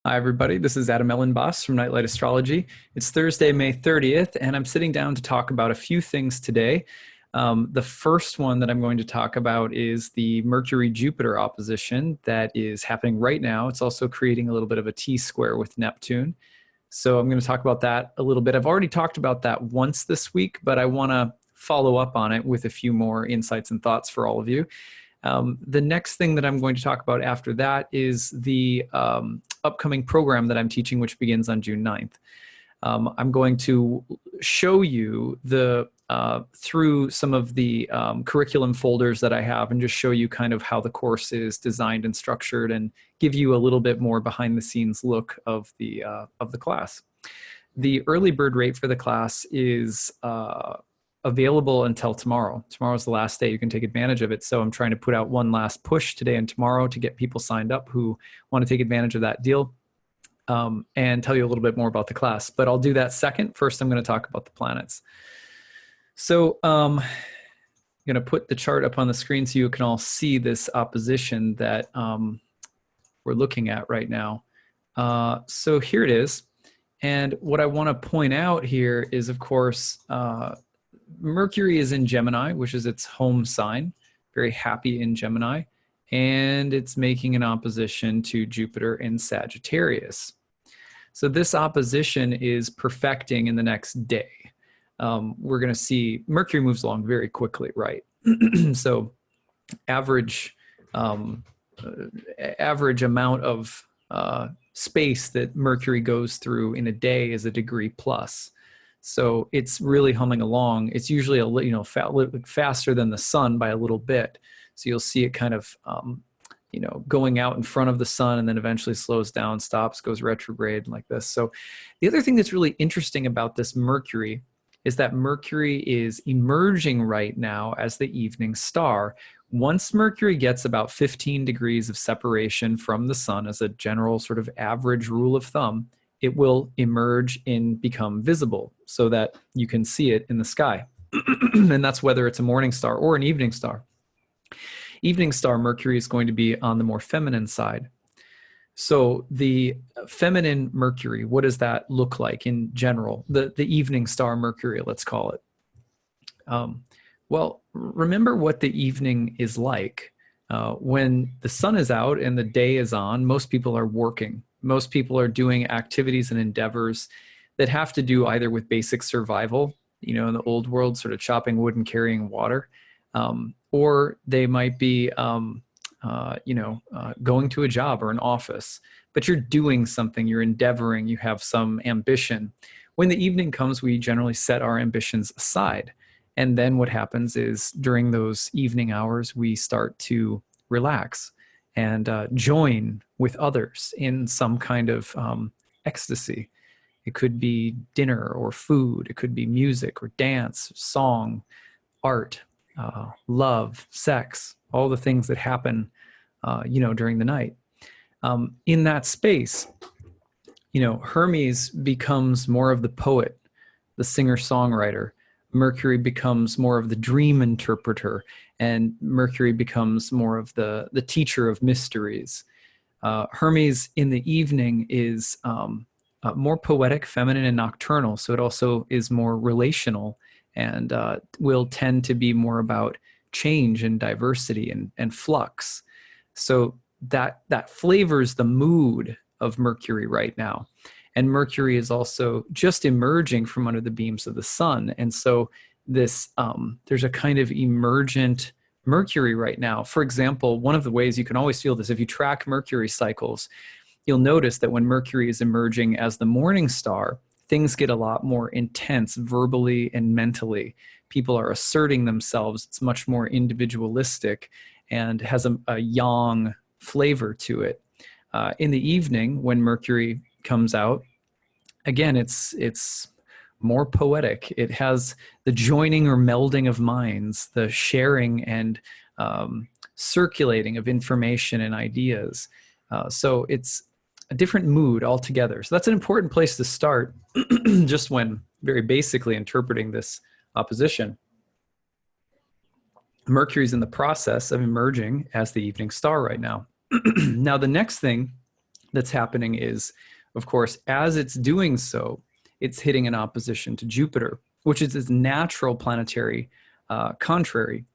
Hi, everybody. This is Elenbaas from Nightlight Astrology. It's Thursday, May 30th, and I'm sitting down to talk about a few things today. The first one that I'm going to talk about is the Mercury-Jupiter opposition that is happening right now. It's also creating a little bit of a T-square with Neptune. So I'm going to talk about that a little bit. I've already talked about that once this week, but I want to follow up on it with a few more insights and thoughts for all of you. The next thing that I'm going to talk about after that is the upcoming program that I'm teaching, which begins on June 9th. I'm going to show you through some of the curriculum folders that I have and just show you kind of how the course is designed and structured and give you a little bit more behind the scenes look of the class. The early bird rate for the class is available until tomorrow. Tomorrow's the last day you can take advantage of it. So I'm trying to put out one last push today and tomorrow to get people signed up who want to take advantage of that deal and tell you a little bit more about the class. But I'll do that second. First, I'm going to talk about the planets. So I'm going to put the chart up on the screen so you can all see this opposition that we're looking at right now. So here it is. And what I want to point out here is, of course, Mercury is in Gemini, which is its home sign, very happy in Gemini, and it's making an opposition to Jupiter in Sagittarius. So this opposition is perfecting in the next day. We're going to see Mercury moves along very quickly, right? So average amount of space that Mercury goes through in a day is a degree plus. So it's really humming along. It's usually faster than the sun by a little bit. So you'll see it kind of going out in front of the sun and then eventually slows down, stops, goes retrograde like this. So the other thing that's really interesting about this Mercury is that Mercury is emerging right now as the evening star. Once Mercury gets about 15 degrees of separation from the sun as a general sort of average rule of thumb, it will emerge and become visible so that you can see it in the sky. And that's whether it's a morning star or an evening star. Evening star Mercury is going to be on the more feminine side. So the feminine Mercury, what does that look like in general? The evening star Mercury, let's call it. Well, remember what the evening is like. When the sun is out and the day is on, most people are working. Most people are doing activities and endeavors that have to do either with basic survival, in the old world, sort of chopping wood and carrying water, or they might be, going to a job or an office. But you're doing something, you're endeavoring, you have some ambition. When the evening comes, we generally set our ambitions aside. And then what happens is during those evening hours, we start to relax and join with others in some kind of ecstasy. It could be dinner or food. It could be music or dance, song, art, love, sex, all the things that happen, during the night. In that space, Hermes becomes more of the poet, the singer-songwriter. Mercury becomes more of the dream interpreter, and Mercury becomes more of the teacher of mysteries. Hermes in the evening is more poetic, feminine, and nocturnal, so it also is more relational and will tend to be more about change and diversity and flux. So that flavors the mood of Mercury right now. And Mercury is also just emerging from under the beams of the sun. And so this there's a kind of emergent Mercury right now. For example, one of the ways you can always feel this, if you track Mercury cycles, you'll notice that when Mercury is emerging as the morning star, things get a lot more intense verbally and mentally. People are asserting themselves. It's much more individualistic and has a yang flavor to it. In the evening, when Mercury comes out, again, it's more poetic. It has the joining or melding of minds, the sharing and circulating of information and ideas. So it's a different mood altogether. So that's an important place to start just when very basically interpreting this opposition. Mercury's in the process of emerging as the evening star right now. Now, the next thing that's happening is, of course, as it's doing so, it's hitting an opposition to Jupiter, which is its natural planetary contrary.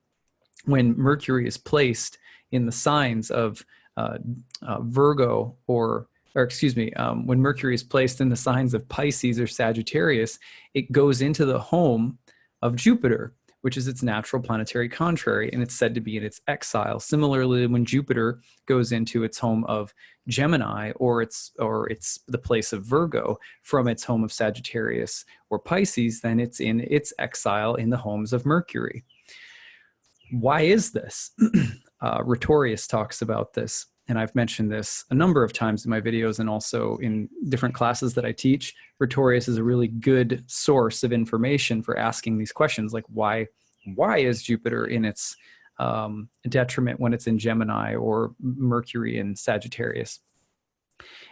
When Mercury is placed in the signs of Virgo, or excuse me, when Mercury is placed in the signs of Pisces or Sagittarius, it goes into the home of Jupiter, which is its natural planetary contrary, and it's said to be in its exile. Similarly, when Jupiter goes into its home of Gemini, or it's the place of Virgo from its home of Sagittarius or Pisces, then it's in its exile in the homes of Mercury. Why is this? Rhetorius talks about this, and I've mentioned this a number of times in my videos and also in different classes that I teach. Rhetorius is a really good source of information for asking these questions, like why is Jupiter in its detriment when it's in Gemini, or Mercury in Sagittarius?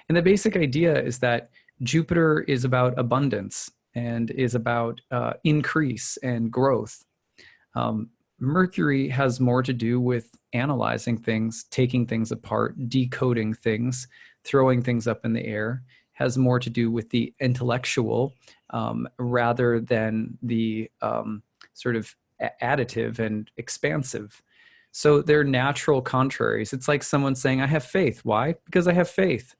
And the basic idea is that Jupiter is about abundance and is about increase and growth. Mercury has more to do with analyzing things, taking things apart, decoding things, throwing things up in the air, has more to do with the intellectual rather than the sort of additive and expansive. So they're natural contraries. It's like someone saying, I have faith. Why? Because I have faith.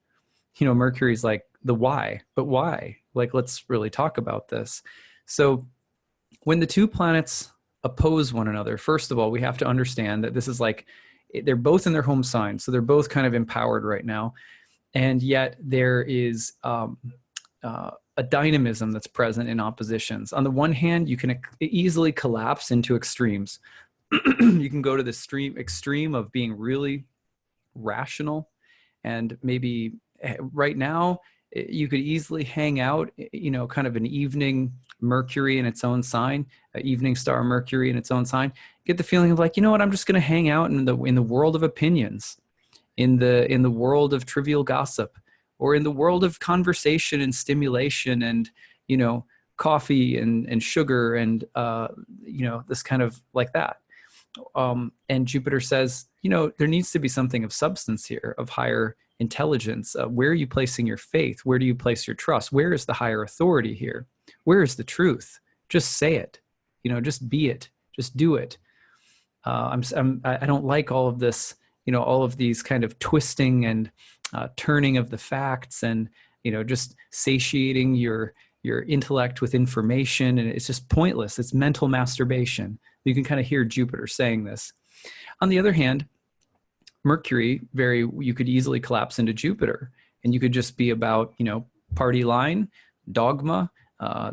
You know, Mercury's like the why, but why? Like, let's really talk about this. So when the two planets oppose one another, first of all, we have to understand that this is like, they're both in their home signs, so they're both kind of empowered right now, and yet there is a dynamism that's present in oppositions. On the one hand, you can easily collapse into extremes. You can go to the extreme of being really rational, and maybe right now you could easily hang out, you know, kind of an evening Mercury in its own sign, evening star Mercury in its own sign, get the feeling of like, you know what, I'm just going to hang out in the world of opinions, in the world of trivial gossip, or in the world of conversation and stimulation and, you know, coffee and sugar and, you know, this kind of like that. And Jupiter says, you know, there needs to be something of substance here, of higher intelligence. Where are you placing your faith? Where do you place your trust? Where is the higher authority here? Where is the truth? Just say it, you know, just be it, just do it. I don't like all of this, you know, all of these kind of twisting and turning of the facts, and, you know, just satiating your intellect with information, and it's just pointless. It's mental masturbation. You can kind of hear Jupiter saying this. On the other hand, Mercury, you could easily collapse into Jupiter, and you could just be about, you know, party line, dogma.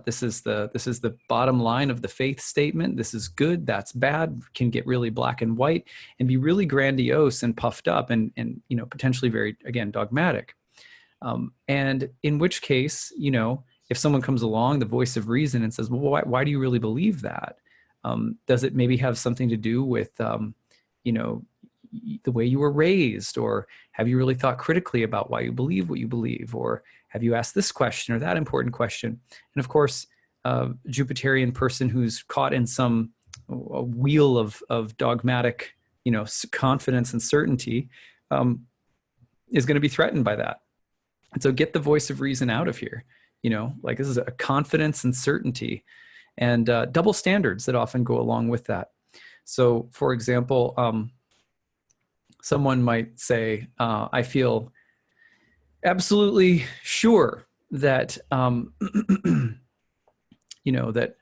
This is the bottom line of the faith statement. This is good, that's bad, can get really black and white and be really grandiose and puffed up and you know, potentially very, again, dogmatic. And in which case, you know, if someone comes along, the voice of reason, and says, well, why do you really believe that? Does it maybe have something to do with, you know, the way you were raised, or have you really thought critically about why you believe what you believe, or have you asked this question or that important question? And of course, a Jupiterian person who's caught in some wheel of dogmatic, you know, confidence and certainty is going to be threatened by that. And so get the voice of reason out of here. You know, like, this is a confidence and certainty, and double standards that often go along with that. So, for example, someone might say, I feel absolutely sure that, you know, that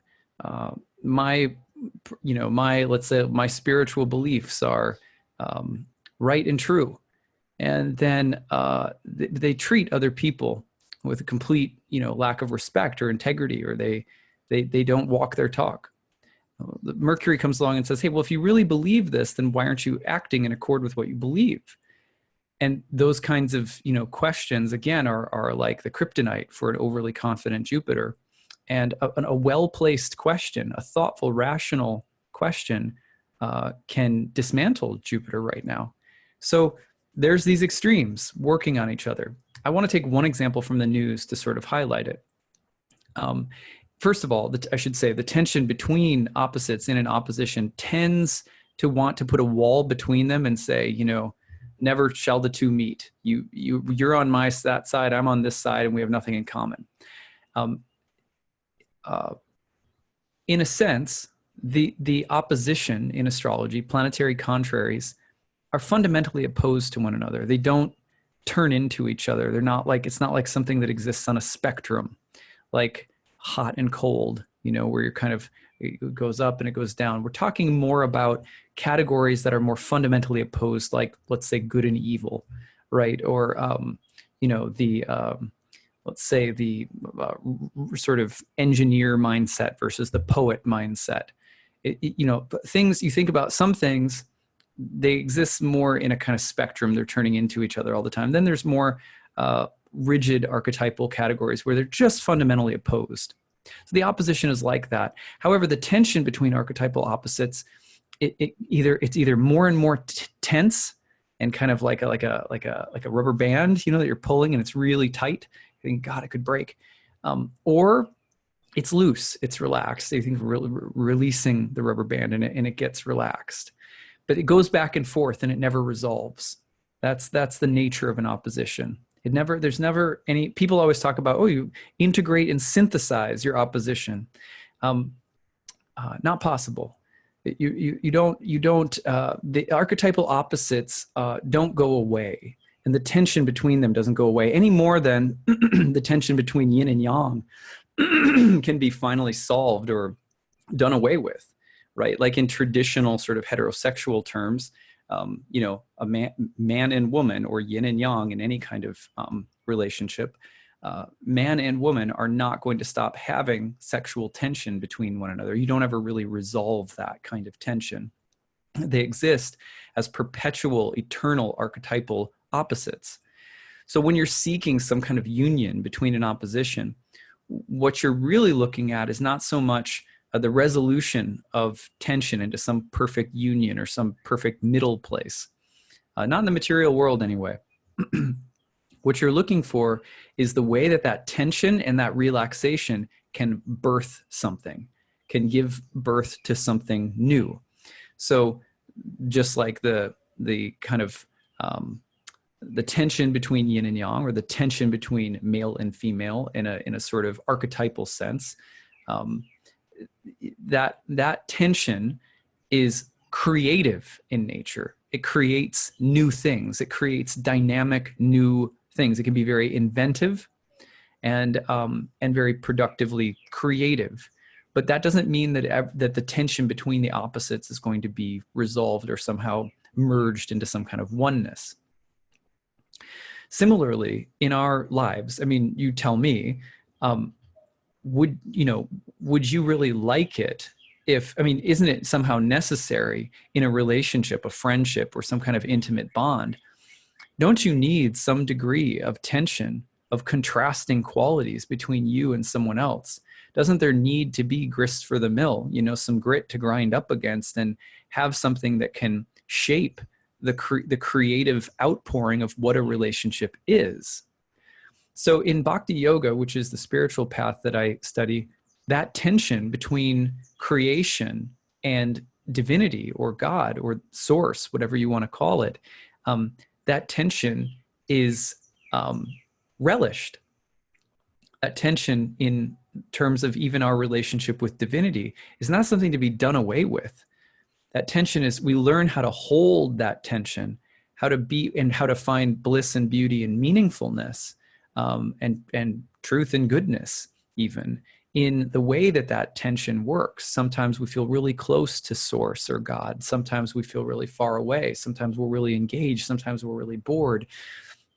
let's say my spiritual beliefs are right and true. And then they treat other people with a complete, you know, lack of respect or integrity, or they don't walk their talk. Mercury comes along and says, hey, well, if you really believe this, then why aren't you acting in accord with what you believe? And those kinds of, you know, questions, again, are like the kryptonite for an overly confident Jupiter. And a well-placed question, a thoughtful, rational question can dismantle Jupiter right now. So there's these extremes working on each other. I want to take one example from the news to sort of highlight it. First of all, I should say the tension between opposites in an opposition tends to want to put a wall between them and say, you know, Never shall the two meet. You're on that side, I'm on this side, and we have nothing in common. In a sense, the opposition in astrology, planetary contraries, are fundamentally opposed to one another. They don't turn into each other. They're not like, it's not like something that exists on a spectrum, like hot and cold, you know, where you're kind of, it goes up and it goes down. We're talking more about categories that are more fundamentally opposed, like, let's say, good and evil, right? Or, you know, let's say the sort of engineer mindset versus the poet mindset. You know, things, you think about some things, they exist more in a kind of spectrum. They're turning into each other all the time. Then there's more rigid archetypal categories where they're just fundamentally opposed. So the opposition is like that. However, the tension between archetypal opposites, it's either more and more tense and kind of like a rubber band, you know, that you're pulling and it's really tight. You think, God, it could break. Or it's loose, it's relaxed. You think releasing the rubber band and it gets relaxed. But it goes back and forth and it never resolves. That's the nature of an opposition. There's never any, people always talk about, oh, you integrate and synthesize your opposition. Not possible. You don't, the archetypal opposites don't go away, and the tension between them doesn't go away any more than the tension between yin and yang can be finally solved or done away with, right? Like in traditional sort of heterosexual terms, you know, a man and woman, or yin and yang in any kind of relationship, man and woman are not going to stop having sexual tension between one another. You don't ever really resolve that kind of tension. They exist as perpetual, eternal archetypal opposites. So when you're seeking some kind of union between an opposition, what you're really looking at is not so much the resolution of tension into some perfect union or some perfect middle place. Not in the material world anyway. What you're looking for is the way that that tension and that relaxation can birth something, can give birth to something new. So just like the kind of the tension between yin and yang, or the tension between male and female in a sort of archetypal sense, that tension is creative in nature. It creates new things. It creates dynamic new things. It can be very inventive and very productively creative. But that doesn't mean that the tension between the opposites is going to be resolved or somehow merged into some kind of oneness. Similarly, in our lives, I mean, you tell me, would you really like it if, I mean, isn't it somehow necessary in a relationship, a friendship, or some kind of intimate bond? Don't you need some degree of tension, of contrasting qualities between you and someone else? Doesn't there need to be grist for the mill, you know, some grit to grind up against and have something that can shape the creative outpouring of what a relationship is? So in Bhakti Yoga, which is the spiritual path that I study, that tension between creation and divinity or God or source, whatever you want to call it, that tension is relished. That tension in terms of even our relationship with divinity is not something to be done away with. That tension is, we learn how to hold that tension, how to be and how to find bliss and beauty and meaningfulness, and truth and goodness, even in the way that tension works. Sometimes we feel really close to source or God. Sometimes we feel really far away. Sometimes we're really engaged. Sometimes we're really bored.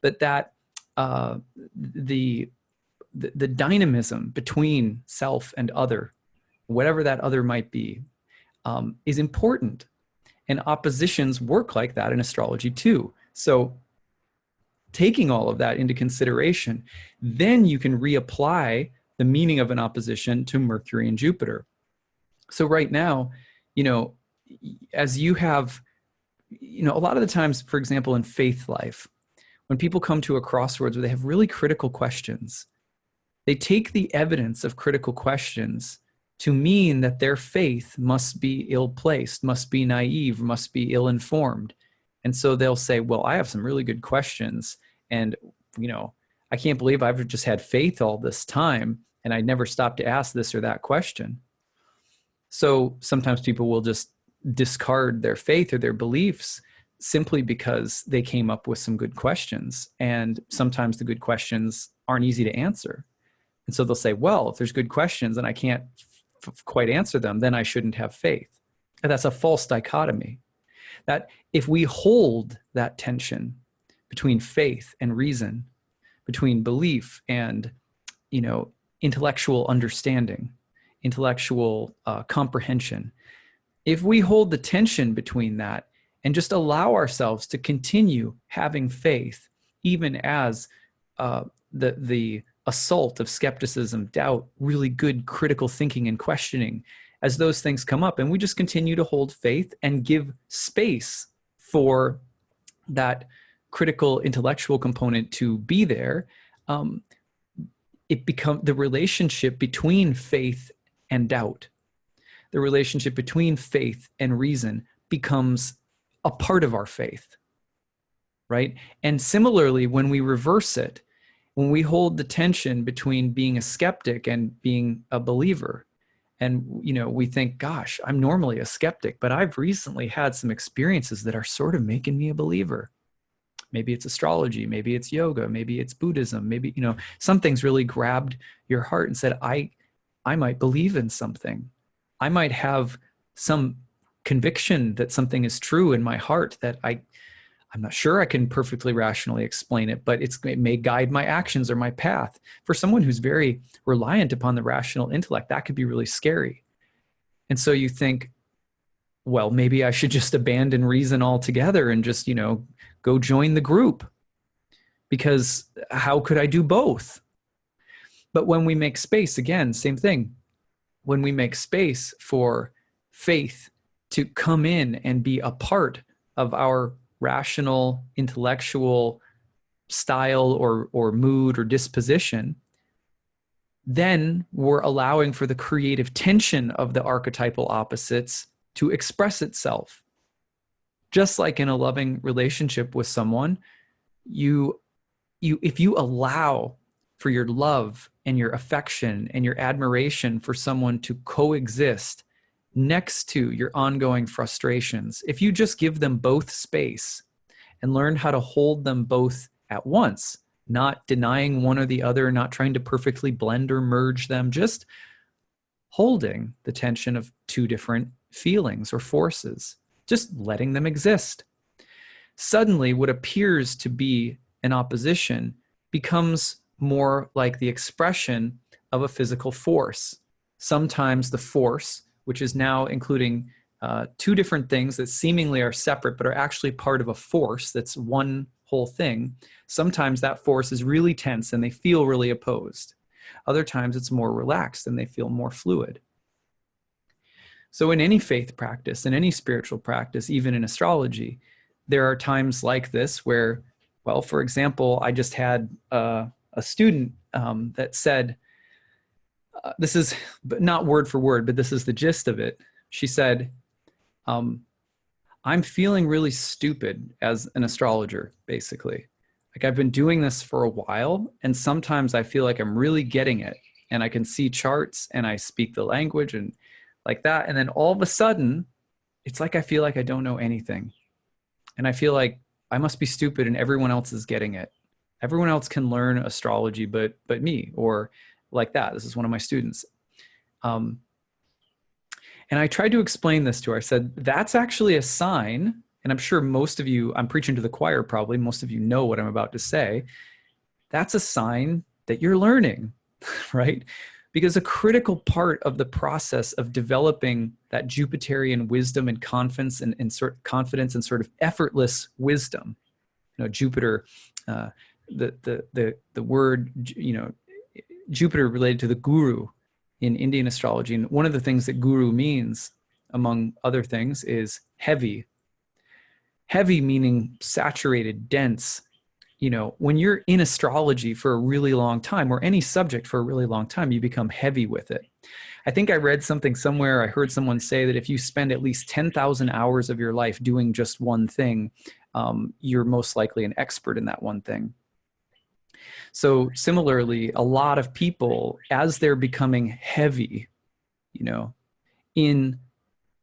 But that the dynamism between self and other, whatever that other might be, is important. And oppositions work like that in astrology too. So taking all of that into consideration, then you can reapply the meaning of an opposition to Mercury and Jupiter. So right now, you know, as you have, you know, a lot of the times, for example, in faith life, when people come to a crossroads where they have really critical questions, they take the evidence of critical questions to mean that their faith must be ill-placed, must be naive, must be ill-informed. And so they'll say, well, I have some really good questions. And, I can't believe I've just had faith all this time and I never stopped to ask this or that question. So sometimes people will just discard their faith or their beliefs simply because they came up with some good questions. And sometimes the good questions aren't easy to answer. And so they'll say, well, if there's good questions and I can't quite answer them, then I shouldn't have faith. And that's a false dichotomy. That if we hold that tension between faith and reason, between belief and, intellectual understanding, intellectual comprehension, if we hold the tension between that and just allow ourselves to continue having faith, even as the assault of skepticism, doubt, really good critical thinking and questioning, as those things come up, and we just continue to hold faith and give space for that critical intellectual component to be there, it becomes the relationship between faith and doubt, the relationship between faith and reason becomes a part of our faith, right? And similarly, when we reverse it, when we hold the tension between being a skeptic and being a believer, and we think, gosh, I'm normally a skeptic, but I've recently had some experiences that are sort of making me a believer. Maybe it's astrology, maybe it's yoga, maybe it's Buddhism, maybe, something's really grabbed your heart and said, I might believe in something. I might have some conviction that something is true in my heart that I'm not sure I can perfectly rationally explain it, but it may guide my actions or my path. For someone who's very reliant upon the rational intellect, that could be really scary. And so you think, well, maybe I should just abandon reason altogether and just, go join the group, because how could I do both? But when we make space, again, same thing. When we make space for faith to come in and be a part of our rational, intellectual style or mood or disposition, then we're allowing for the creative tension of the archetypal opposites to express itself. Just like in a loving relationship with someone, if you allow for your love and your affection and your admiration for someone to coexist next to your ongoing frustrations, if you just give them both space and learn how to hold them both at once, not denying one or the other, not trying to perfectly blend or merge them, just holding the tension of two different feelings or forces, just letting them exist. Suddenly, what appears to be an opposition becomes more like the expression of a physical force. Sometimes the force, which is now including two different things that seemingly are separate but are actually part of a force that's one whole thing. Sometimes that force is really tense and they feel really opposed. Other times it's more relaxed and they feel more fluid. So in any faith practice, in any spiritual practice, even in astrology, there are times like this where, well, for example, I just had a student that said, this is not word for word, but this is the gist of it. She said, I'm feeling really stupid as an astrologer, basically. Like I've been doing this for a while, and sometimes I feel like I'm really getting it, and I can see charts and I speak the language and like that. And then all of a sudden, it's like I feel like I don't know anything. And I feel like I must be stupid and everyone else is getting it. Everyone else can learn astrology, but me, or like that. This is one of my students. And I tried to explain this to her. I said, that's actually a sign, and I'm sure most of you, I'm preaching to the choir probably, most of you know what I'm about to say. That's a sign that you're learning, right? Because a critical part of the process of developing that Jupiterian wisdom and confidence and sort of confidence and sort of effortless wisdom, Jupiter, the word, Jupiter related to the guru in Indian astrology. And one of the things that guru means, among other things, is heavy. Heavy meaning saturated, dense. When you're in astrology for a really long time, or any subject for a really long time, you become heavy with it. I think I read something somewhere, I heard someone say that if you spend at least 10,000 hours of your life doing just one thing, you're most likely an expert in that one thing. So similarly, a lot of people, as they're becoming heavy, in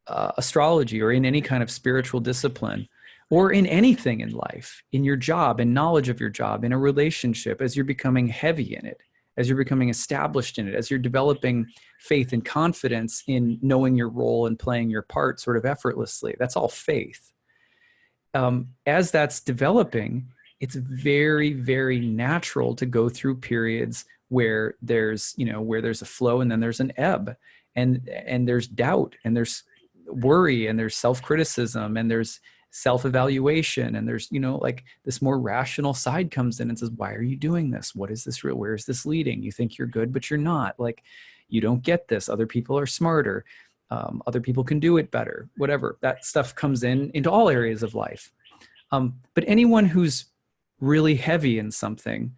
astrology or in any kind of spiritual discipline, or in anything in life, in your job, in knowledge of your job, in a relationship, as you're becoming heavy in it, as you're becoming established in it, as you're developing faith and confidence in knowing your role and playing your part sort of effortlessly, that's all faith. As that's developing, it's very, very natural to go through periods where there's a flow and then there's an ebb, and there's doubt, and there's worry, and there's self-criticism, and there's self-evaluation, and there's like this more rational side comes in and says, why are you doing this? What is this real? Where is this leading? You think you're good, but you're not. Like, you don't get this. Other people are smarter. Other people can do it better. Whatever. That stuff comes into all areas of life. But anyone who's really heavy in something,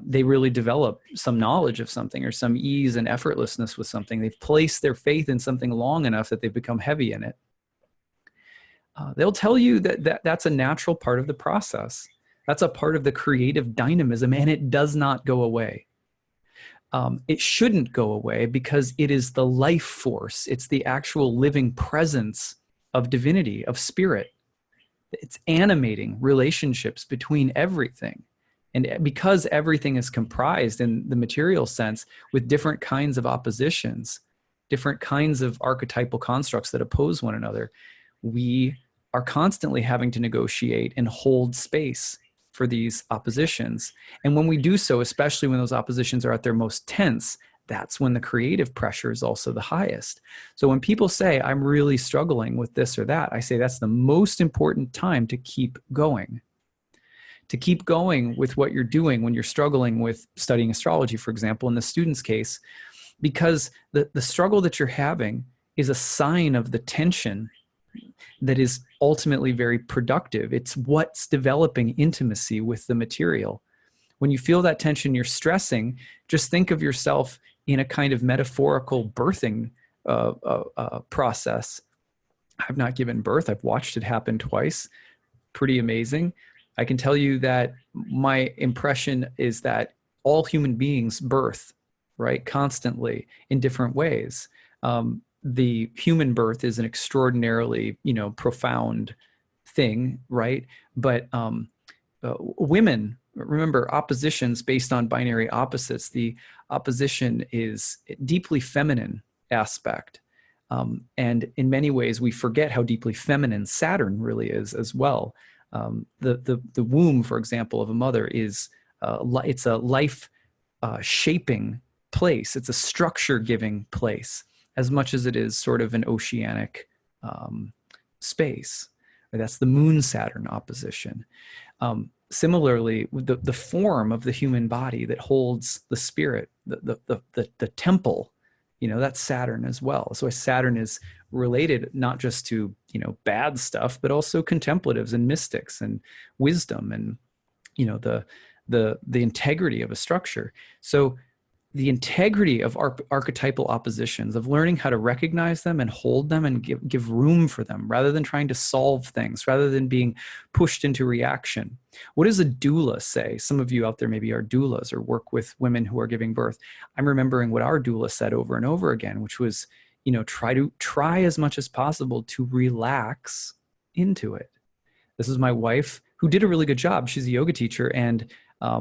they really develop some knowledge of something or some ease and effortlessness with something. They've placed their faith in something long enough that they've become heavy in it. They'll tell you that that's a natural part of the process. That's a part of the creative dynamism, and it does not go away. It shouldn't go away because it is the life force. It's the actual living presence of divinity, of spirit. It's animating relationships between everything. And because everything is comprised in the material sense with different kinds of oppositions, different kinds of archetypal constructs that oppose one another, we are constantly having to negotiate and hold space for these oppositions. And when we do so, especially when those oppositions are at their most tense, that's when the creative pressure is also the highest. So when people say, I'm really struggling with this or that, I say that's the most important time to keep going. To keep going with what you're doing when you're struggling with studying astrology, for example, in the student's case, because the struggle that you're having is a sign of the tension that is ultimately very productive. It's what's developing intimacy with the material. When you feel that tension, you're stressing, just think of yourself in a kind of metaphorical birthing process. I've not given birth. I've watched it happen twice. Pretty amazing. I can tell you that my impression is that all human beings birth, right, constantly in different ways. The human birth is an extraordinarily, profound thing, right? But women, remember, oppositions based on binary opposites. The opposition is a deeply feminine aspect. And in many ways, we forget how deeply feminine Saturn really is as well. The womb, for example, of a mother is it's a life shaping place. It's a structure giving place as much as it is sort of an oceanic space. That's the Moon Saturn opposition. Similarly, the form of the human body that holds the spirit, the temple, that's Saturn as well. So Saturn is related not just to, bad stuff, but also contemplatives and mystics and wisdom and, the integrity of a structure. So the integrity of archetypal oppositions, of learning how to recognize them and hold them and give room for them rather than trying to solve things, rather than being pushed into reaction. What does a doula say? Some of you out there maybe are doulas or work with women who are giving birth. I'm remembering what our doula said over and over again, which was, try as much as possible to relax into it. This is my wife, who did a really good job. She's a yoga teacher, and I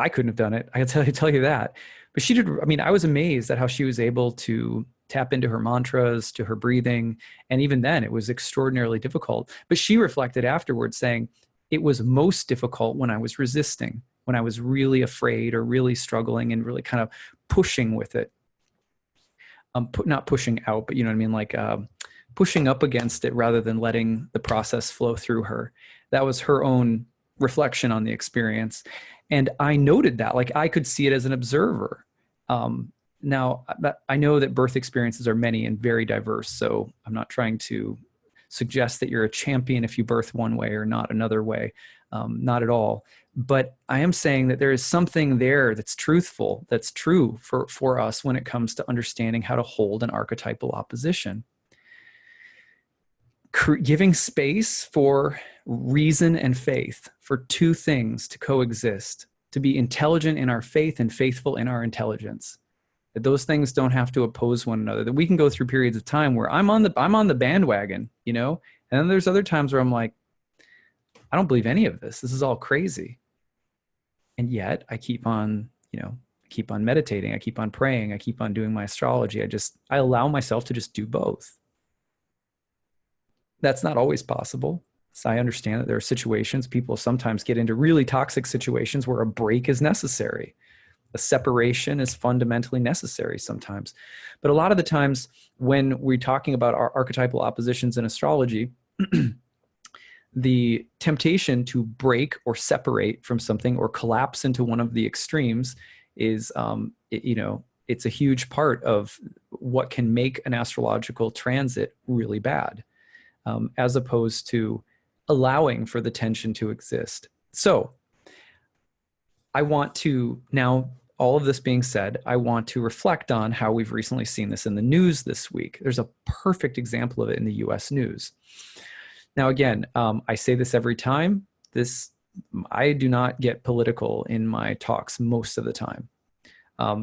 couldn't have done it. I can tell you that. But she did. I was amazed at how she was able to tap into her mantras, to her breathing. And even then, it was extraordinarily difficult. But she reflected afterwards saying, it was most difficult when I was resisting, when I was really afraid or really struggling and really kind of pushing with it. Not pushing out, but pushing up against it rather than letting the process flow through her. That was her own reflection on the experience. And I noted that, I could see it as an observer. Now, I know that birth experiences are many and very diverse, so I'm not trying to suggest that you're a champion if you birth one way or not another way. Not at all. But I am saying that there is something there that's truthful, that's true for us when it comes to understanding how to hold an archetypal opposition. giving space for reason and faith, for two things to coexist, to be intelligent in our faith and faithful in our intelligence. That those things don't have to oppose one another. That we can go through periods of time where I'm on the bandwagon, you know, and then there's other times where I'm like, I don't believe any of this. This is all crazy. And yet I keep on, you know, I keep on meditating. I keep on praying. I keep on doing my astrology. I allow myself to just do both. That's not always possible. So I understand that there are situations, people sometimes get into really toxic situations where a break is necessary. A separation is fundamentally necessary sometimes. But a lot of the times when we're talking about our archetypal oppositions in astrology, the temptation to break or separate from something or collapse into one of the extremes is, you know, it's a huge part of what can make an astrological transit really bad, as opposed to allowing for the tension to exist. So I want to now, all of this being said, I want to reflect on how we've recently seen this in the news this week. There's a perfect example of it in the US news. Now, again, I say this every time. I do not get political in my talks most of the time,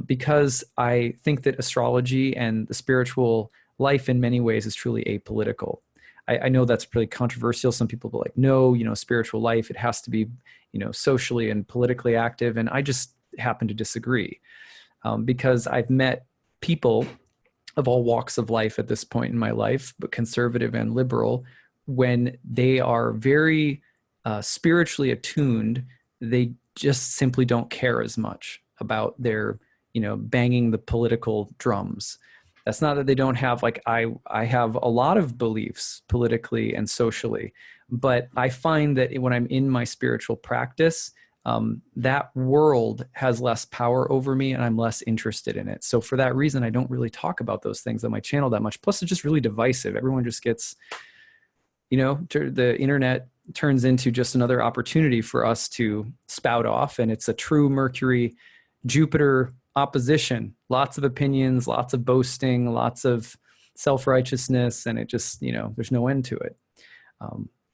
because I think that astrology and the spiritual life in many ways is truly apolitical. I know that's really controversial. Some people are like, no, you know, spiritual life, it has to be, you know, socially and politically active. And I just happen to disagree, because I've met people of all walks of life at this point in my life, but conservative and liberal. When they are very spiritually attuned, they just simply don't care as much about their, you know, banging the political drums. That's not that they don't have, like, I have a lot of beliefs politically and socially, but I find that when I'm in my spiritual practice, that world has less power over me and I'm less interested in it. So for that reason, I don't really talk about those things on my channel that much. Plus, it's just really divisive. Everyone just gets, you know, the internet turns into just another opportunity for us to spout off. And it's a true Mercury Jupiter opposition, lots of opinions, lots of boasting, lots of self-righteousness. And it just, you know, there's no end to it.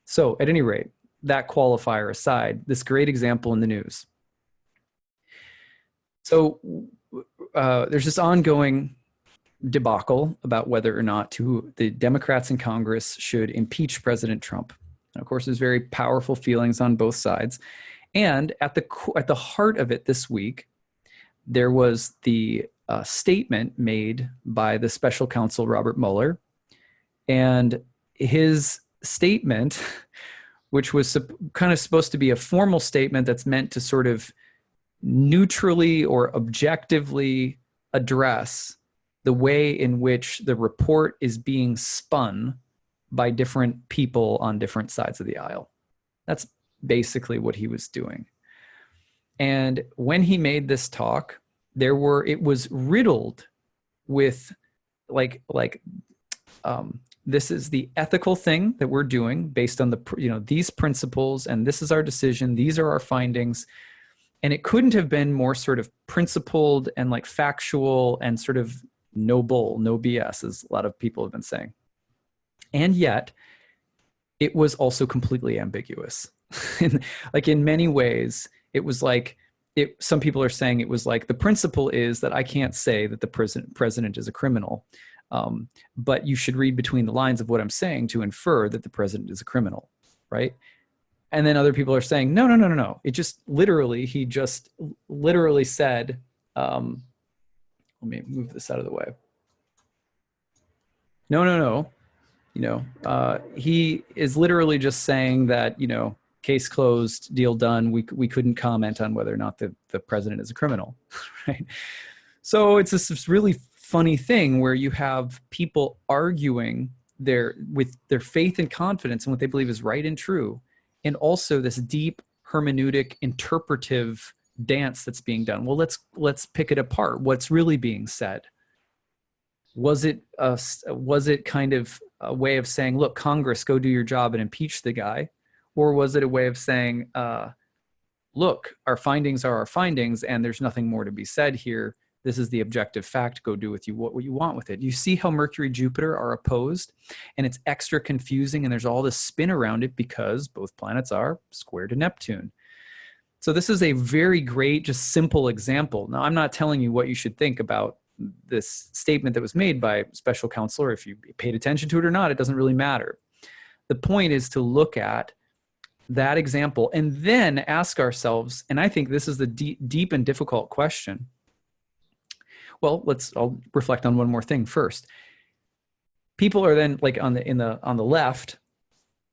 So at any rate, that qualifier aside, this great example in the news. So there's this ongoing debacle about whether or not the Democrats in Congress should impeach President Trump. And of course, there's very powerful feelings on both sides. And at the heart of it this week, there was the statement made by the special counsel, Robert Mueller. And his statement, which was kind of supposed to be a formal statement that's meant to sort of neutrally or objectively address the way in which the report is being spun by different people on different sides of the aisle. That's basically what he was doing. And when he made this talk, it was riddled with this is the ethical thing that we're doing based on these principles, and this is our decision. These are our findings. And it couldn't have been more sort of principled and like factual and sort of no bull, no BS, as a lot of people have been saying. And yet it was also completely ambiguous. Like in many ways, it was like, some people are saying it was like, the principle is that I can't say that the president is a criminal, but you should read between the lines of what I'm saying to infer that the president is a criminal, right? And then other people are saying, no. He just literally said, let me move this out of the way. No. He is literally just saying that, case closed, deal done. We couldn't comment on whether or not the president is a criminal, right? So it's this really funny thing where you have people arguing with their faith and confidence in what they believe is right and true, and also this deep hermeneutic interpretive dance that's being done. Well, let's pick it apart. What's really being said? Was it kind of a way of saying, look, Congress, go do your job and impeach the guy? Or was it a way of saying, look, our findings are our findings and there's nothing more to be said here. This is the objective fact. Go do with you what you want with it. You see how Mercury, Jupiter are opposed, and it's extra confusing, and there's all this spin around it because both planets are square to Neptune. So this is a very great, just simple example. Now, I'm not telling you what you should think about this statement that was made by special counsel, or if you paid attention to it or not, it doesn't really matter. The point is to look at that example and then ask ourselves, and I think this is the deep and difficult question. Well, I'll reflect on one more thing first. People are then, like on the left,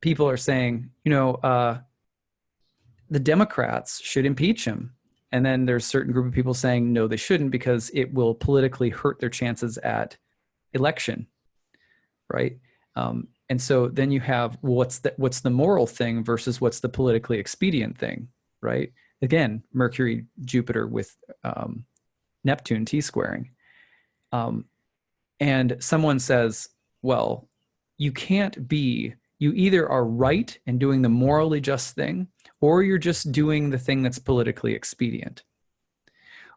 people are saying, the Democrats should impeach him. And then there's a certain group of people saying, no, they shouldn't, because it will politically hurt their chances at election, right? And so then you have what's the moral thing versus what's the politically expedient thing, right? Again, Mercury, Jupiter with Neptune T-squaring. And someone says, well, you either are right and doing the morally just thing, or you're just doing the thing that's politically expedient.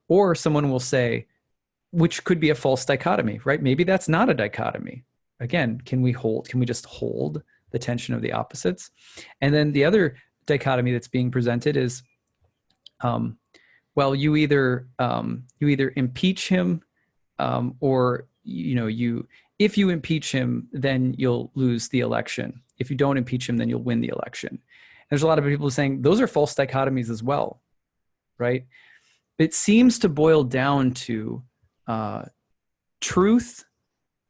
Or someone will say, which could be a false dichotomy, right? Maybe that's not a dichotomy. Again, can we just hold the tension of the opposites? And then the other dichotomy that's being presented is, well, you either impeach him, or if you impeach him, then you'll lose the election. If you don't impeach him, then you'll win the election. There's a lot of people saying those are false dichotomies as well, right? It seems to boil down to truth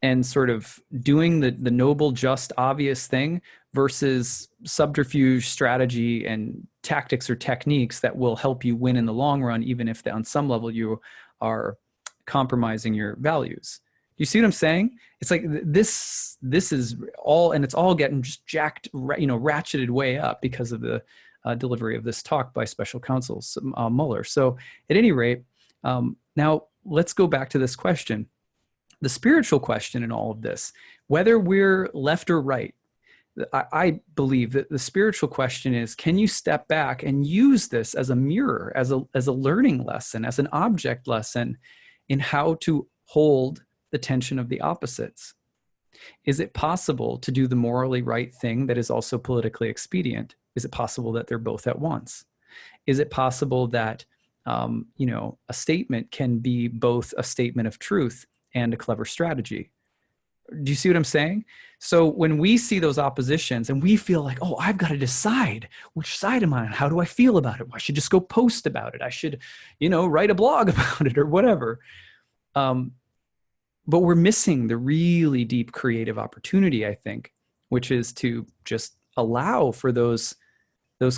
and sort of doing the noble, just, obvious thing versus subterfuge, strategy, and tactics or techniques that will help you win in the long run, even if on some level you are compromising your values. You see what I'm saying? It's like this is all, and it's all getting just jacked, ratcheted way up because of the delivery of this talk by special counsel Mueller. So at any rate, now let's go back to this question. The spiritual question in all of this, whether we're left or right, I believe that the spiritual question is, can you step back and use this as a mirror, as a learning lesson, as an object lesson in how to hold the tension of the opposites? Is it possible to do the morally right thing that is also politically expedient? Is it possible that they're both at once? Is it possible that a statement can be both a statement of truth and a clever strategy? Do you see what I'm saying? So when we see those oppositions and we feel like, oh, I've got to decide which side am I on? How do I feel about it? I should just go post about it. I should, write a blog about it or whatever. But we're missing the really deep creative opportunity, I think, which is to just allow for those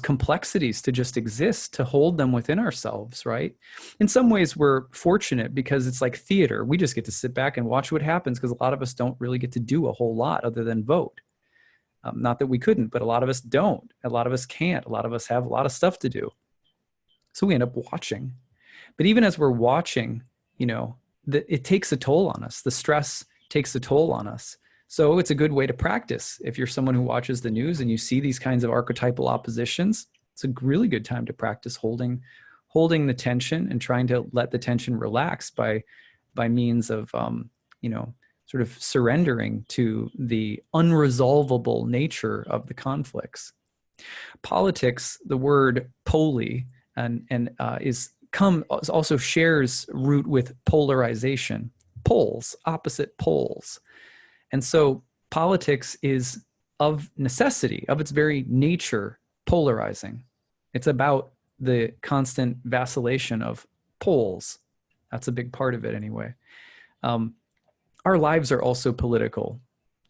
complexities to just exist, to hold them within ourselves, right? In some ways, we're fortunate because it's like theater. We just get to sit back and watch what happens because a lot of us don't really get to do a whole lot other than vote. Not that we couldn't, but a lot of us don't. A lot of us can't. A lot of us have a lot of stuff to do. So we end up watching. But even as we're watching, it takes a toll on us. The stress takes a toll on us. So it's a good way to practice. If you're someone who watches the news and you see these kinds of archetypal oppositions, it's a really good time to practice holding the tension and trying to let the tension relax by means of, sort of surrendering to the unresolvable nature of the conflicts. Politics, the word poli, also shares root with polarization. Poles, opposite poles. And so politics is of necessity, of its very nature, polarizing. It's about the constant vacillation of poles. That's a big part of it anyway. Our lives are also political.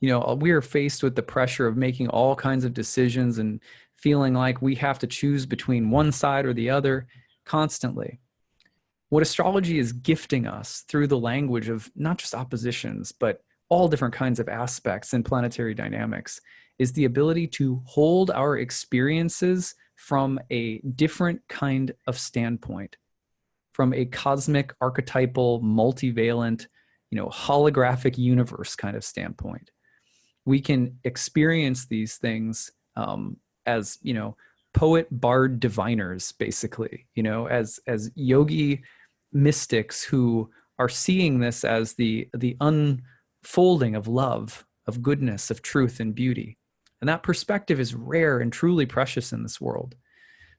We are faced with the pressure of making all kinds of decisions and feeling like we have to choose between one side or the other constantly. What astrology is gifting us through the language of not just oppositions, but all different kinds of aspects in planetary dynamics is the ability to hold our experiences from a different kind of standpoint, from a cosmic, archetypal, multivalent, holographic universe kind of standpoint. We can experience these things as, poet, bard, diviners, basically, as yogi mystics who are seeing this as the unfolding of love, of goodness, of truth and beauty. And that perspective is rare and truly precious in this world.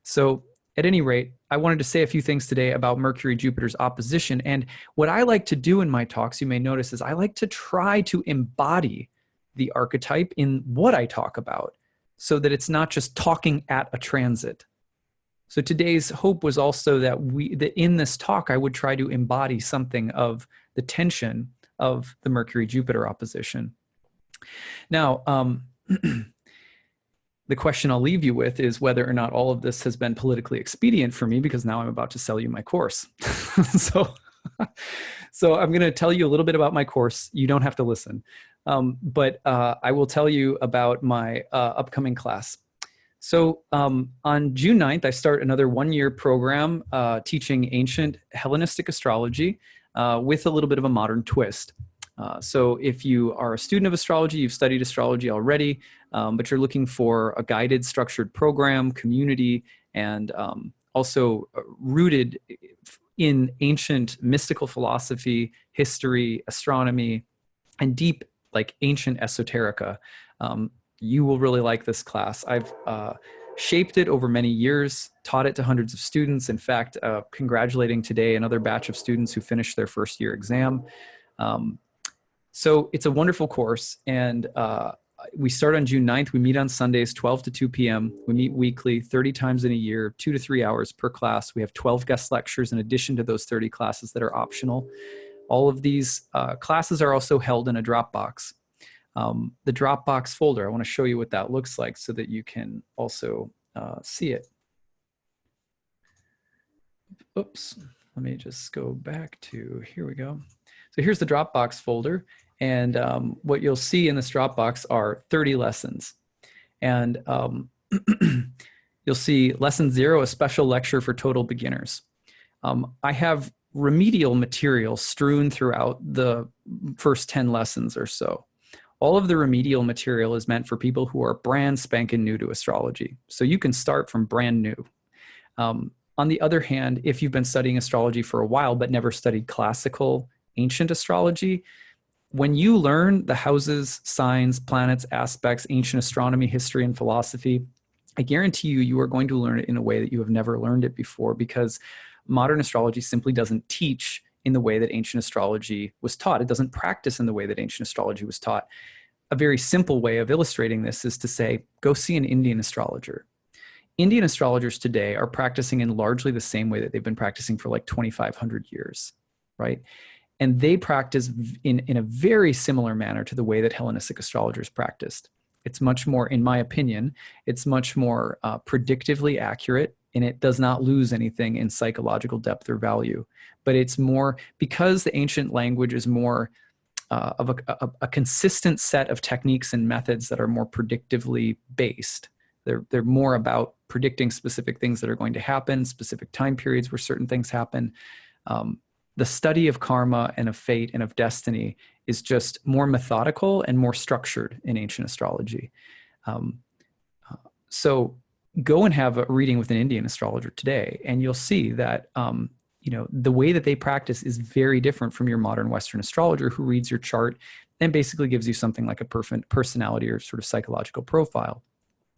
So at any rate, I wanted to say a few things today about Mercury Jupiter's opposition. And what I like to do in my talks, you may notice, is I like to try to embody the archetype in what I talk about so that it's not just talking at a transit. So today's hope was also that in this talk, I would try to embody something of the tension of the Mercury-Jupiter opposition. Now, the question I'll leave you with is whether or not all of this has been politically expedient for me, because now I'm about to sell you my course. So I'm going to tell you a little bit about my course. You don't have to listen, but I will tell you about my upcoming class. So on June 9th, I start another one-year program teaching ancient Hellenistic astrology with a little bit of a modern twist. So if you are a student of astrology, you've studied astrology already, but you're looking for a guided, structured program, community, and also rooted in ancient mystical philosophy, history, astronomy, and deep, like ancient esoterica, you will really like this class. I've shaped it over many years, taught it to hundreds of students. In fact, congratulating today another batch of students who finished their first year exam. So it's a wonderful course, and we start on June 9th. We meet on Sundays, 12 to 2 p.m. We meet weekly, 30 times in a year, 2 to 3 hours per class. We have 12 guest lectures in addition to those 30 classes that are optional. All of these classes are also held in a Dropbox. The Dropbox folder, I want to show you what that looks like so that you can also see it. Oops, let me just go back to, here we go. So here's the Dropbox folder. And what you'll see in this Dropbox are 30 lessons. And you'll see lesson 0, a special lecture for total beginners. I have remedial material strewn throughout the first 10 lessons or so. All of the remedial material is meant for people who are brand spanking new to astrology. So you can start from brand new. On the other hand, if you've been studying astrology for a while but never studied classical ancient astrology, when you learn the houses, signs, planets, aspects, ancient astronomy, history, and philosophy, I guarantee you, you are going to learn it in a way that you have never learned it before, because modern astrology simply doesn't teach in the way that ancient astrology was taught. It doesn't practice in the way that ancient astrology was taught. A very simple way of illustrating this is to say, go see an Indian astrologer. Indian astrologers today are practicing in largely the same way that they've been practicing for like 2,500 years, right? And they practice in a very similar manner to the way that Hellenistic astrologers practiced. It's much more, in my opinion, it's much more predictively accurate, and it does not lose anything in psychological depth or value. But it's more, because the ancient language is more of a consistent set of techniques and methods that are more predictively based. They're more about predicting specific things that are going to happen, specific time periods where certain things happen. The study of karma and of fate and of destiny is just more methodical and more structured in ancient astrology. So go and have a reading with an Indian astrologer today, and you'll see that the way that they practice is very different from your modern Western astrologer who reads your chart and basically gives you something like a personality or sort of psychological profile,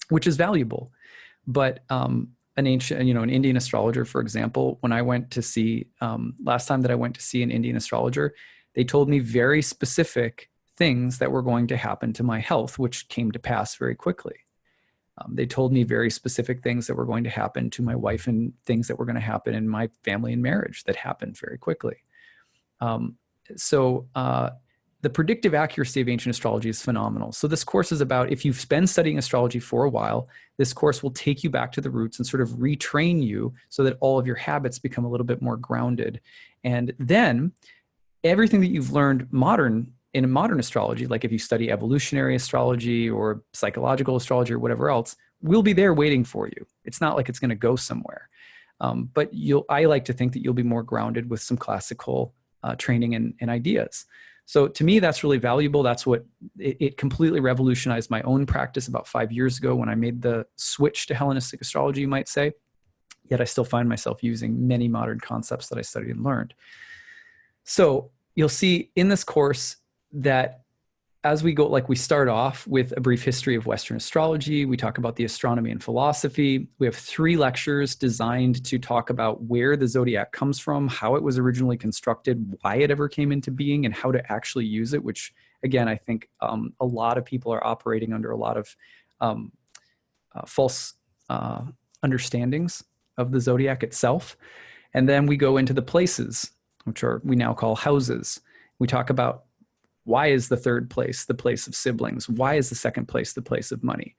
which is valuable. But an Indian astrologer, for example, when I went to see, last time that I went to see an Indian astrologer, they told me very specific things that were going to happen to my health, which came to pass very quickly. They told me very specific things that were going to happen to my wife and things that were going to happen in my family and marriage that happened very quickly. The predictive accuracy of ancient astrology is phenomenal. So this course is about, if you've been studying astrology for a while, this course will take you back to the roots and sort of retrain you so that all of your habits become a little bit more grounded. And then everything that you've learned in modern astrology, like if you study evolutionary astrology or psychological astrology or whatever else, will be there waiting for you. It's not like it's going to go somewhere. But I like to think that you'll be more grounded with some classical training and ideas. So to me, that's really valuable. That's what it completely revolutionized my own practice about 5 years ago when I made the switch to Hellenistic astrology, you might say. Yet I still find myself using many modern concepts that I studied and learned. So you'll see in this course that as we go, like we start off with a brief history of Western astrology. We talk about the astronomy and philosophy. We have 3 lectures designed to talk about where the zodiac comes from, how it was originally constructed, why it ever came into being, and how to actually use it, which again, I think a lot of people are operating under a lot of false understandings of the zodiac itself. And then we go into the places, which we now call houses. We talk about why is the 3rd place the place of siblings? Why is the 2nd place the place of money?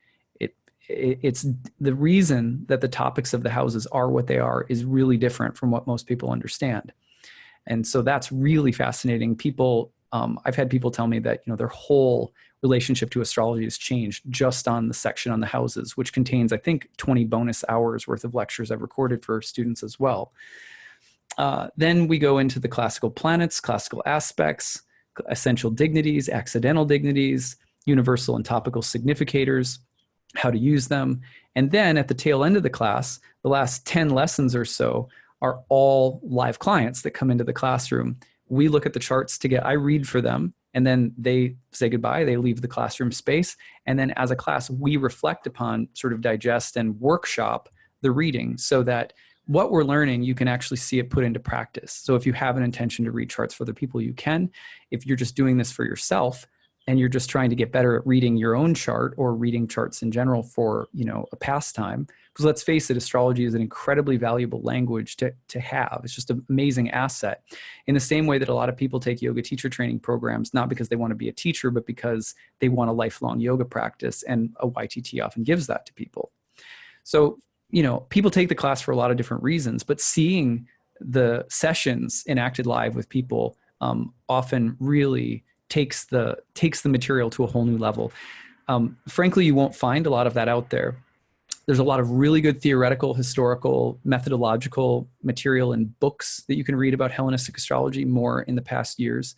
It's the reason that the topics of the houses are what they are is really different from what most people understand. And so that's really fascinating. People, I've had people tell me that, their whole relationship to astrology has changed just on the section on the houses, which contains, I think, 20 bonus hours worth of lectures I've recorded for students as well. Then we go into the classical planets, classical aspects, essential dignities, accidental dignities, universal and topical significators, how to use them. And then at the tail end of the class, the last 10 lessons or so are all live clients that come into the classroom. We look at the charts I read for them, and then they say goodbye, they leave the classroom space. And then as a class, we reflect upon, sort of digest and workshop the reading so that what we're learning, you can actually see it put into practice. So if you have an intention to read charts for other people, you can. If you're just doing this for yourself and you're just trying to get better at reading your own chart or reading charts in general for, a pastime, because let's face it, astrology is an incredibly valuable language to have. It's just an amazing asset. In the same way that a lot of people take yoga teacher training programs, not because they want to be a teacher, but because they want a lifelong yoga practice, and a YTT often gives that to people. So people take the class for a lot of different reasons, but seeing the sessions enacted live with people often really takes the material to a whole new level. Frankly, you won't find a lot of that out there. There's a lot of really good theoretical, historical, methodological material and books that you can read about Hellenistic astrology more in the past years.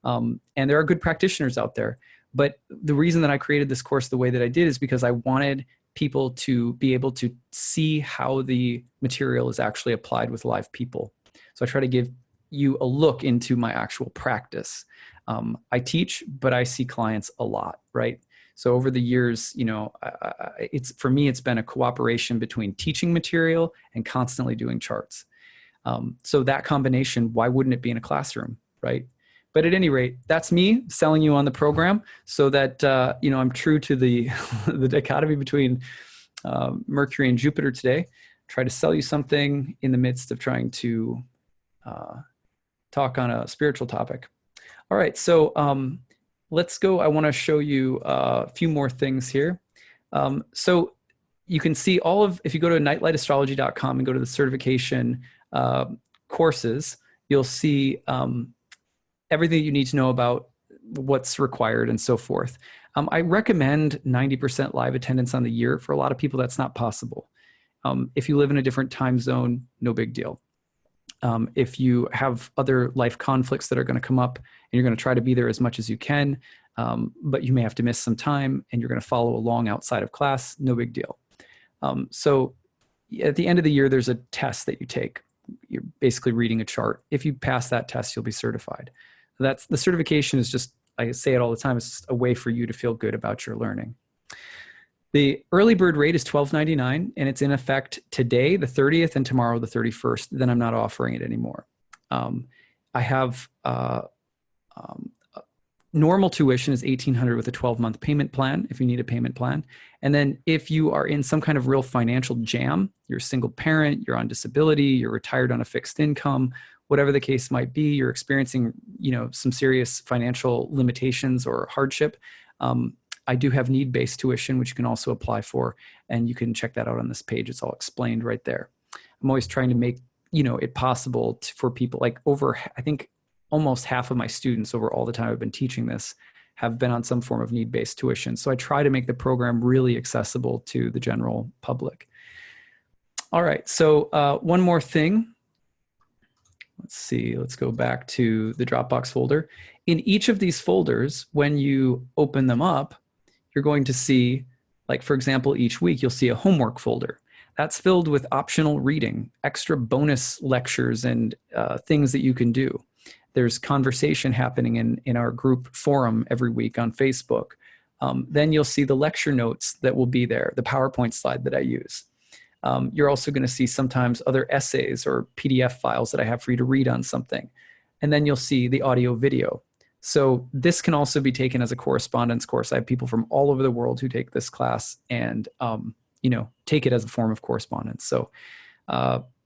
And there are good practitioners out there. But the reason that I created this course the way that I did is because I wanted people to be able to see how the material is actually applied with live people. So I try to give you a look into my actual practice. I teach, but I see clients a lot, right? So over the years, for me, it's been a cooperation between teaching material and constantly doing charts. So that combination, why wouldn't it be in a classroom, right? But at any rate, that's me selling you on the program so that, I'm true to the, the dichotomy between Mercury and Jupiter today. Try to sell you something in the midst of trying to talk on a spiritual topic. All right, so let's go. I want to show you a few more things here. So you can see if you go to nightlightastrology.com and go to the certification courses, you'll see everything you need to know about what's required and so forth. I recommend 90% live attendance on the year. For a lot of people, that's not possible. If you live in a different time zone, no big deal. If you have other life conflicts that are going to come up and you're going to try to be there as much as you can, but you may have to miss some time and you're going to follow along outside of class, no big deal. So at the end of the year, there's a test that you take. You're basically reading a chart. If you pass that test, you'll be certified. The certification is just, I say it all the time, it's just a way for you to feel good about your learning. The early bird rate is $12.99, and it's in effect today, the 30th, and tomorrow, the 31st. Then I'm not offering it anymore. I have normal tuition is $1,800 with a 12-month payment plan if you need a payment plan. And then if you are in some kind of real financial jam, you're a single parent, you're on disability, you're retired on a fixed income, whatever the case might be, you're experiencing, some serious financial limitations or hardship. I do have need-based tuition, which you can also apply for, and you can check that out on this page. It's all explained right there. I'm always trying to make, it possible for people, like I think almost half of my students over all the time I've been teaching this have been on some form of need-based tuition. So I try to make the program really accessible to the general public. All right, so one more thing. Let's see, let's go back to the Dropbox folder. In each of these folders, when you open them up, you're going to see, like for example, each week you'll see a homework folder. That's filled with optional reading, extra bonus lectures, and things that you can do. There's conversation happening in our group forum every week on Facebook. Then you'll see the lecture notes that will be there, the PowerPoint slide that I use. You're also going to see sometimes other essays or PDF files that I have for you to read on something. And then you'll see the audio video. So this can also be taken as a correspondence course. I have people from all over the world who take this class and, take it as a form of correspondence. So,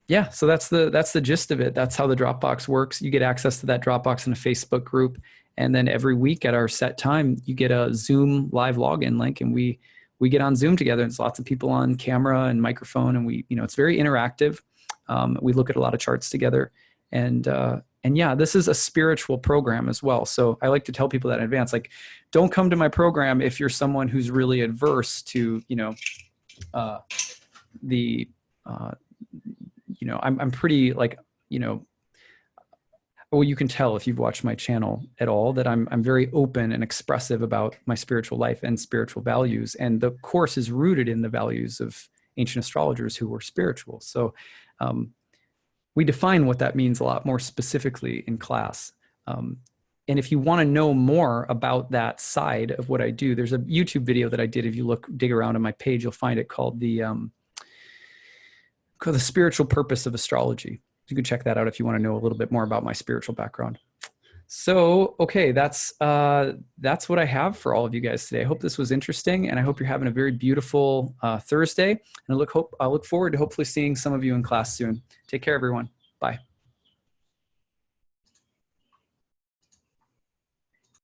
yeah, so that's the gist of it. That's how the Dropbox works. You get access to that Dropbox in a Facebook group. And then every week at our set time, you get a Zoom live login link, and we get on Zoom together. There's lots of people on camera and microphone, and it's very interactive. We look at a lot of charts together, and yeah, this is a spiritual program as well. So I like to tell people that in advance, like, don't come to my program if you're someone who's really adverse to, I'm pretty like, well, you can tell if you've watched my channel at all that I'm very open and expressive about my spiritual life and spiritual values. And the course is rooted in the values of ancient astrologers who were spiritual. So we define what that means a lot more specifically in class. And if you want to know more about that side of what I do, there's a YouTube video that I did. If you dig around on my page, you'll find it called the Spiritual Purpose of Astrology. You can check that out if you want to know a little bit more about my spiritual background. So, okay, that's what I have for all of you guys today. I hope this was interesting, and I hope you're having a very beautiful Thursday. And I look forward to hopefully seeing some of you in class soon. Take care, everyone. Bye.